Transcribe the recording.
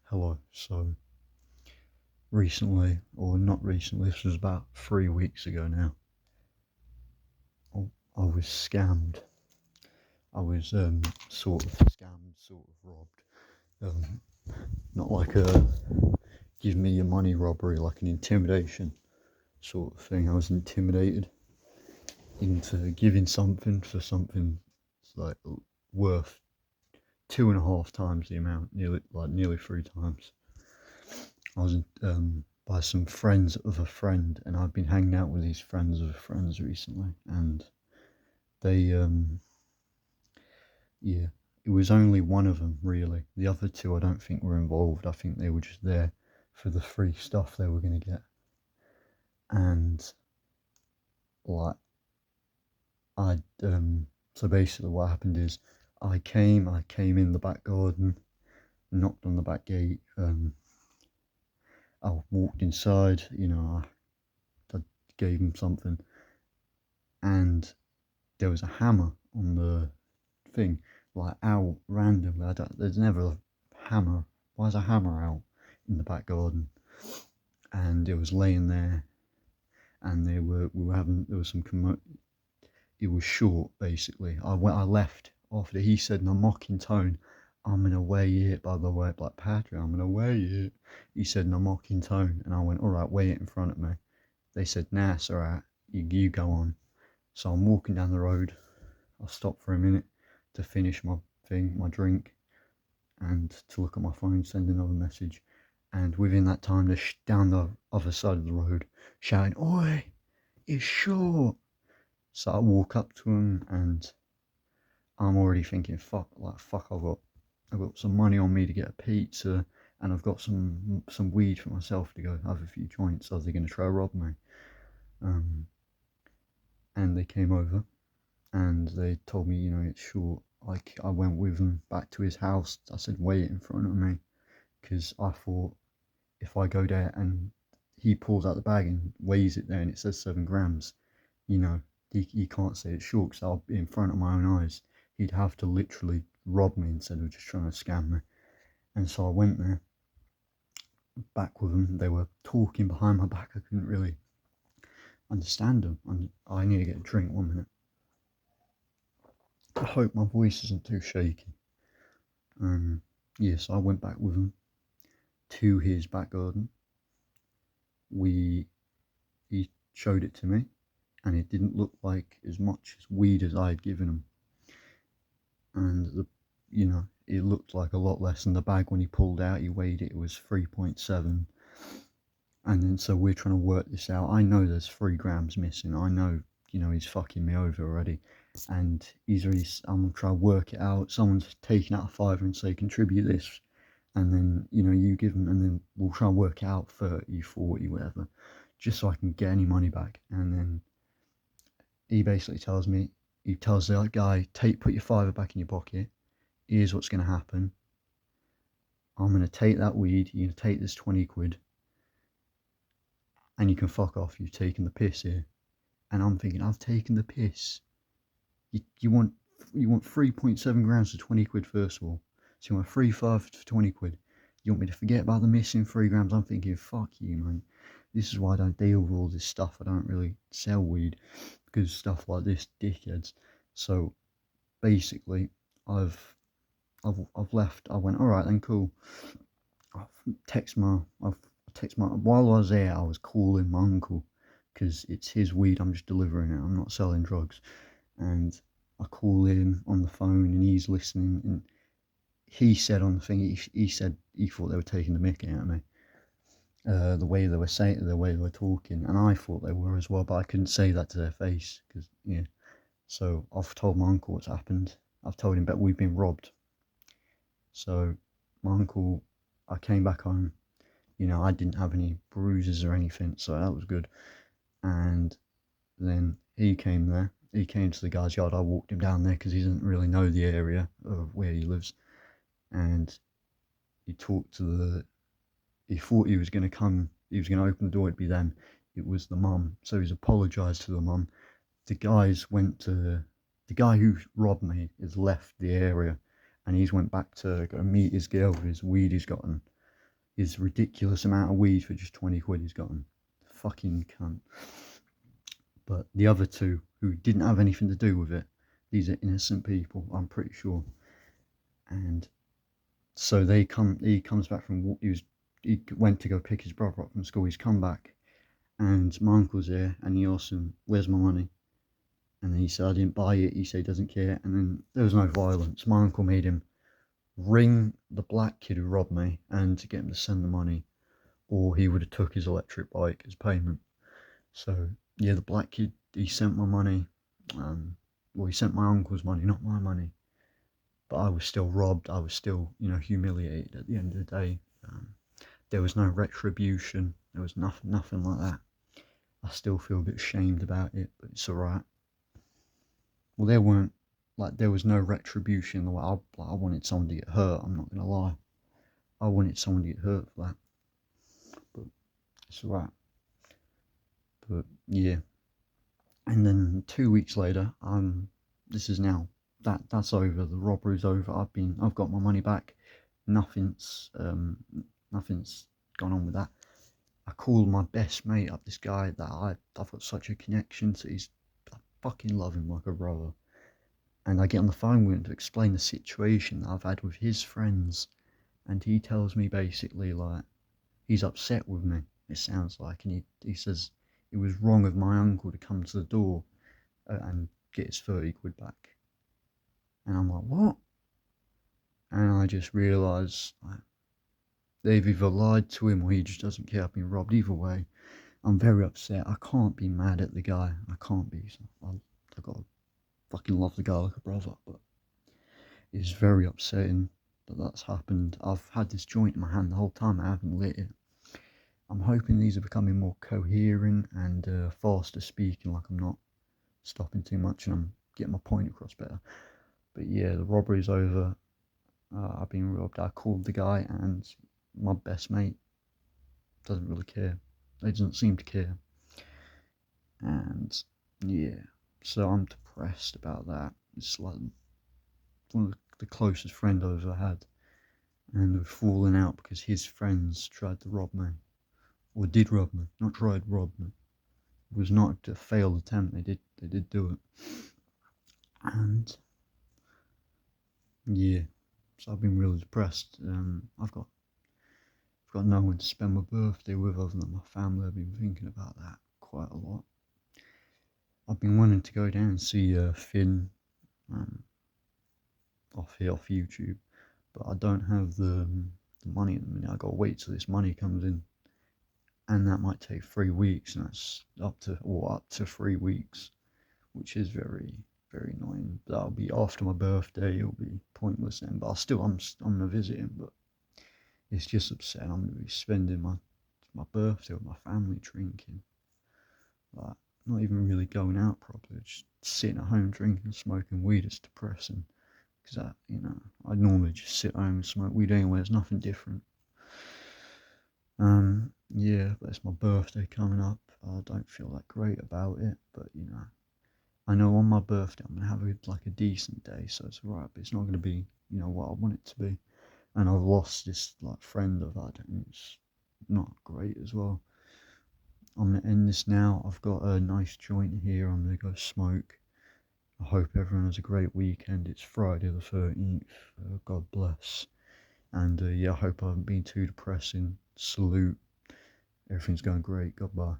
Hello. So recently, or not recently, this was about 3 weeks ago now. I was scammed. I was sort of scammed, sort of robbed. Um, Not like a give me your money robbery, like an intimidation sort of thing. I was intimidated into giving something for something like worth 2.5 times the amount, nearly 3 times. I was by some friends of a friend, and I've been hanging out with these friends of friends recently, and they, yeah, it was only one of them really. The other two, I don't think were involved. I think they were just there for the free stuff they were gonna get, and like I, so basically what happened is I came in the back garden, knocked on the back gate. I walked inside, I gave them something, and there was a hammer on the thing, like out randomly. There's never a hammer. Why is a hammer out in the back garden? And it was laying there, and we were having there was some it was short basically. I left after he said in a mocking tone, "I'm gonna weigh it, by the way, Black Patrick. I'm gonna weigh it." He said in a mocking tone, and I went, "All right, weigh it in front of me." They said, "Nah, it's all right. You go on." So I'm walking down the road. I stopped for a minute to finish my drink, and to look at my phone, send another message. And within that time, they're down the other side of the road shouting, "Oi, it's short." So I walk up to him, and I'm already thinking, fuck, I've got some money on me to get a pizza, and I've got some weed for myself to go have a few joints. Are they going to try to rob me? Um, and they came over, and they told me, it's short. Like, I went with them back to his house. I said, "Wait in front of me," because I thought if I go there and he pulls out the bag and weighs it there and it says 7 grams, you know, he can't say it's short because I'll be in front of my own eyes. He'd have to literally rob me instead of just trying to scam me. And so I went there, back with them. They were talking behind my back. I couldn't really understand them. I need to get a drink. 1 minute. I hope my voice isn't too shaky. Yes, I went back with him to his back garden. He showed it to me, and it didn't look like as much as weed as I had given him. And it looked like a lot less. In the bag, when he pulled out, he weighed it. It was 3.7. And then so we're trying to work this out. I know there's 3 grams missing. I know, he's fucking me over already. And I'm trying to work it out. Someone's taking out a fiver and say, "Contribute this," and then you give them, and then we'll try and work out 30, 40, whatever, just so I can get any money back. And then he basically he tells the guy, put your fiver back in your pocket. Here's what's going to happen. I'm going to take that weed. You're going to take this 20 quid, and you can fuck off. You've taken the piss here. And I'm thinking, I've taken the piss. You want 3.7 grams for 20 quid, first of all. So you want 3.5 for 20 quid. You want me to forget about the missing 3 grams? I'm thinking, fuck you, man. This is why I don't deal with all this stuff. I don't really sell weed because stuff like this, dickheads. So basically, I've I've left. I went, all right then, cool. I've while I was there, I was calling my uncle because it's his weed. I'm just delivering it. I'm not selling drugs. And I call him on the phone, and he's listening. And he said on the thing, he said he thought they were taking the mickey out of me. The way they were saying, the way they were talking, and I thought they were as well, but I couldn't say that to their face because yeah. So I've told my uncle what's happened. I've told him that we've been robbed. So my uncle, I came back home. I didn't have any bruises or anything, so that was good. And then he came there. He came to the guy's yard. I walked him down there because he doesn't really know the area of where he lives. And he talked to he thought he was going to come, he was going to open the door, it'd be them. It was the mum. So he's apologised to the mum. The guy who robbed me has left the area, and he's went back to go meet his girl with his weed he's gotten. his ridiculous amount of weed for just 20 quid he's gotten. Fucking cunt. But the other two, who didn't have anything to do with it, these are innocent people, I'm pretty sure. And so he comes back from, he went to go pick his brother up from school. He's come back, and my uncle's there, and he asked him, "Where's my money?" And then he said, "I didn't buy it." He said he doesn't care. And then there was no violence. My uncle made him ring the black kid who robbed me and to get him to send the money, or he would have took his electric bike as payment. So yeah, the black kid, he sent my money. Well, he sent my uncle's money, not my money. But I was still robbed. I was still, humiliated at the end of the day. There was no retribution. There was nothing like that. I still feel a bit ashamed about it, but it's alright. Well, there was no retribution. The way I wanted someone to get hurt. I'm not gonna lie. I wanted someone to get hurt for that. But it's alright. But yeah. And then 2 weeks later, this is now that's over. The robbery's over. I've got my money back. Nothing's gone on with that. I called my best mate up, this guy that I've got such a connection to. I fucking love him like a brother. And I get on the phone with him to explain the situation that I've had with his friends, and he tells me basically like he's upset with me. It sounds like, and he says it was wrong of my uncle to come to the door and get his 30 quid back. And I'm like, what? And I just realised like, they've either lied to him or he just doesn't care I've been robbed. Either way, I'm very upset. I can't be mad at the guy. I can't be. So I've got to fucking love the guy like a brother. But it's very upsetting that that's happened. I've had this joint in my hand the whole time. I haven't lit it. I'm hoping these are becoming more coherent and faster speaking, like I'm not stopping too much and I'm getting my point across better. But yeah, the robbery's over. I've been robbed. I called the guy, and my best mate doesn't really care. They doesn't seem to care. And yeah, so I'm depressed about that. It's like one of the closest friends I've ever had, and we've fallen out because his friends tried to rob me. Or did rob me, not tried to rob me. It was not a failed attempt. They did do it. And yeah, so I've been really depressed. I've got no one to spend my birthday with other than my family. I've been thinking about that quite a lot. I've been wanting to go down and see Finn off YouTube, but I don't have the money at the minute. I gotta wait till this money comes in, and that might take 3 weeks, and that's up to 3 weeks, which is very, very annoying. That'll be after my birthday. It'll be pointless then. But I'm gonna visit him. But it's just upsetting. I'm gonna be spending my birthday with my family drinking, like not even really going out properly. Just sitting at home drinking, smoking weed. It's depressing because I normally just sit home and smoke weed anyway. There's nothing different. Yeah, but it's my birthday coming up. I don't feel that great about it, but I know on my birthday I'm gonna have a decent day, so it's alright. But it's not gonna be what I want it to be. And I've lost this friend I've had, and it's not great as well. I'm gonna end this now. I've got a nice joint here. I'm gonna go smoke. I hope everyone has a great weekend. It's Friday the 13th. God bless. And yeah, I hope I haven't been too depressing. Salute. Everything's going great. Goodbye.